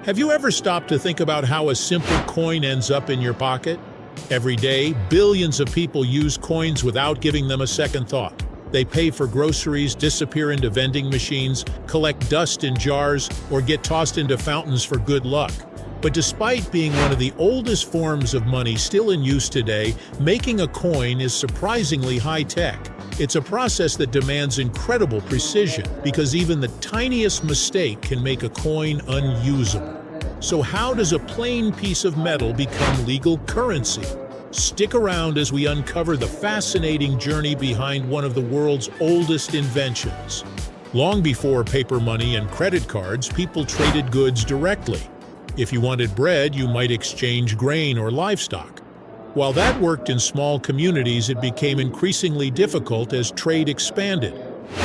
Have you ever stopped to think about how a simple coin ends up in your pocket? Every day, billions of people use coins without giving them a second thought. They pay for groceries, disappear into vending machines, collect dust in jars, or get tossed into fountains for good luck. But despite being one of the oldest forms of money still in use today, making a coin is surprisingly high-tech. It's a process that demands incredible precision because even the tiniest mistake can make a coin unusable. So how does a plain piece of metal become legal currency? Stick around as we uncover the fascinating journey behind one of the world's oldest inventions. Long before paper money and credit cards, people traded goods directly. If you wanted bread, you might exchange grain or livestock. While that worked in small communities, it became increasingly difficult as trade expanded.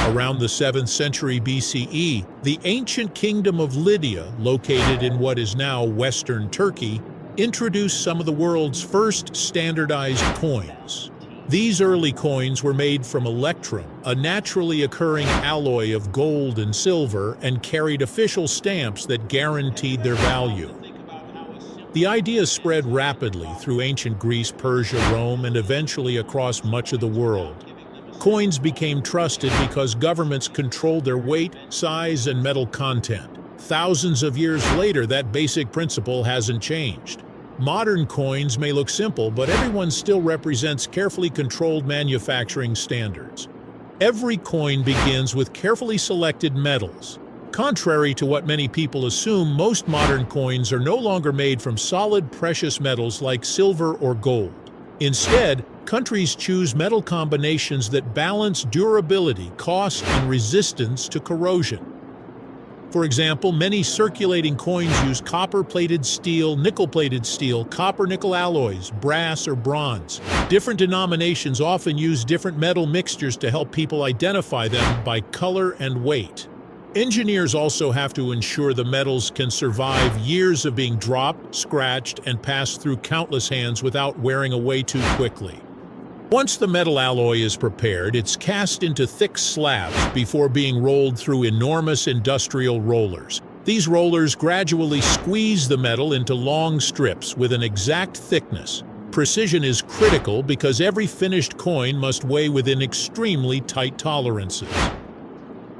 Around the 7th century BCE, the ancient kingdom of Lydia, located in what is now Western Turkey, introduced some of the world's first standardized coins. These early coins were made from electrum, a naturally occurring alloy of gold and silver, and carried official stamps that guaranteed their value. The idea spread rapidly through ancient Greece, Persia, Rome, and eventually across much of the world. Coins became trusted because governments controlled their weight, size, and metal content. Thousands of years later, that basic principle hasn't changed. Modern coins may look simple, but everyone still represents carefully controlled manufacturing standards. Every coin begins with carefully selected metals. Contrary to what many people assume, most modern coins are no longer made from solid precious metals like silver or gold. Instead, countries choose metal combinations that balance durability, cost, and resistance to corrosion. For example, many circulating coins use copper-plated steel, nickel-plated steel, copper-nickel alloys, brass, or bronze. Different denominations often use different metal mixtures to help people identify them by color and weight. Engineers also have to ensure the metals can survive years of being dropped, scratched, and passed through countless hands without wearing away too quickly. Once the metal alloy is prepared, it's cast into thick slabs before being rolled through enormous industrial rollers. These rollers gradually squeeze the metal into long strips with an exact thickness. Precision is critical because every finished coin must weigh within extremely tight tolerances.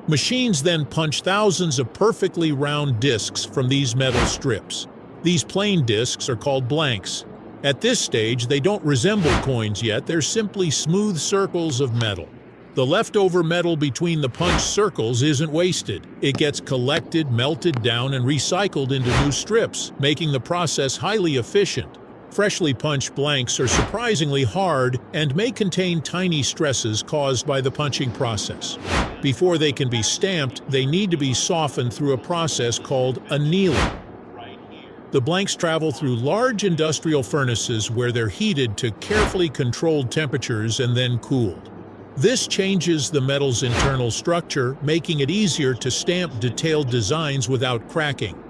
Machines then punch thousands of perfectly round discs from these metal strips. These plain discs are called blanks. At this stage, they don't resemble coins yet, they're simply smooth circles of metal. The leftover metal between the punched circles isn't wasted. It gets collected, melted down, and recycled into new strips, making the process highly efficient. Freshly punched blanks are surprisingly hard and may contain tiny stresses caused by the punching process. Before they can be stamped, they need to be softened through a process called annealing. The blanks travel through large industrial furnaces where they're heated to carefully controlled temperatures and then cooled. This changes the metal's internal structure, making it easier to stamp detailed designs without cracking.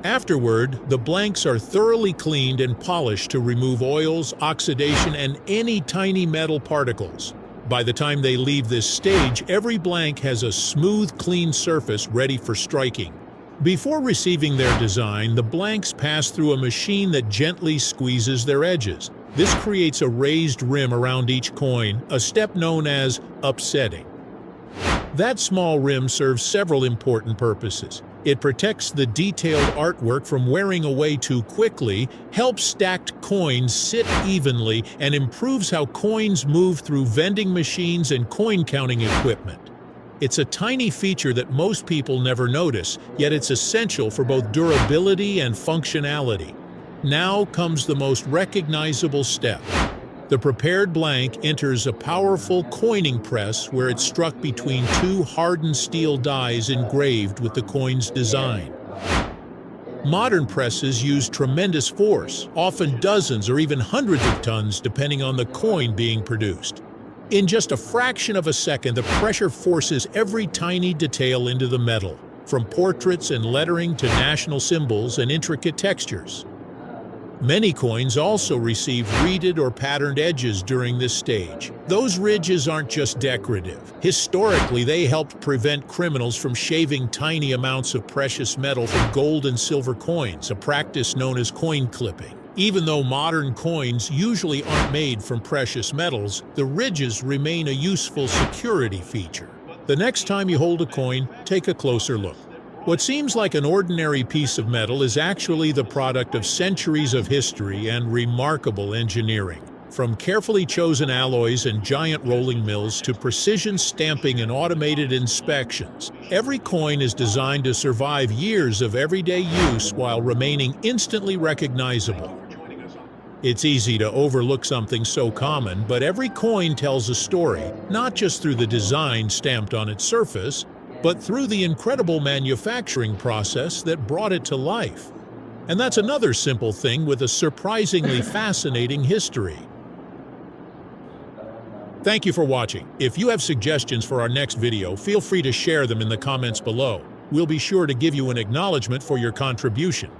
Afterward, the blanks are thoroughly cleaned and polished to remove oils, oxidation, and any tiny metal particles. By the time they leave this stage, every blank has a smooth, clean surface ready for striking. Before receiving their design, the blanks pass through a machine that gently squeezes their edges. This creates a raised rim around each coin, a step known as upsetting. That small rim serves several important purposes. It protects the detailed artwork from wearing away too quickly, helps stacked coins sit evenly, and improves how coins move through vending machines and coin-counting equipment. It's a tiny feature that most people never notice, yet it's essential for both durability and functionality. Now comes the most recognizable step. The prepared blank enters a powerful coining press where it's struck between two hardened steel dies engraved with the coin's design. Modern presses use tremendous force, often dozens or even hundreds of tons depending on the coin being produced. In just a fraction of a second, the pressure forces every tiny detail into the metal, from portraits and lettering to national symbols and intricate textures. Many coins also receive reeded or patterned edges during this stage. Those ridges aren't just decorative. Historically, they helped prevent criminals from shaving tiny amounts of precious metal from gold and silver coins, a practice known as coin clipping. Even though modern coins usually aren't made from precious metals, the ridges remain a useful security feature. The next time you hold a coin, take a closer look. What seems like an ordinary piece of metal is actually the product of centuries of history and remarkable engineering. From carefully chosen alloys and giant rolling mills to precision stamping and automated inspections, every coin is designed to survive years of everyday use while remaining instantly recognizable. It's easy to overlook something so common, but every coin tells a story, not just through the design stamped on its surface, but through the incredible manufacturing process that brought it to life. And that's another simple thing with a surprisingly fascinating history. Thank you for watching. If you have suggestions for our next video, feel free to share them in the comments below. We'll be sure to give you an acknowledgement for your contribution.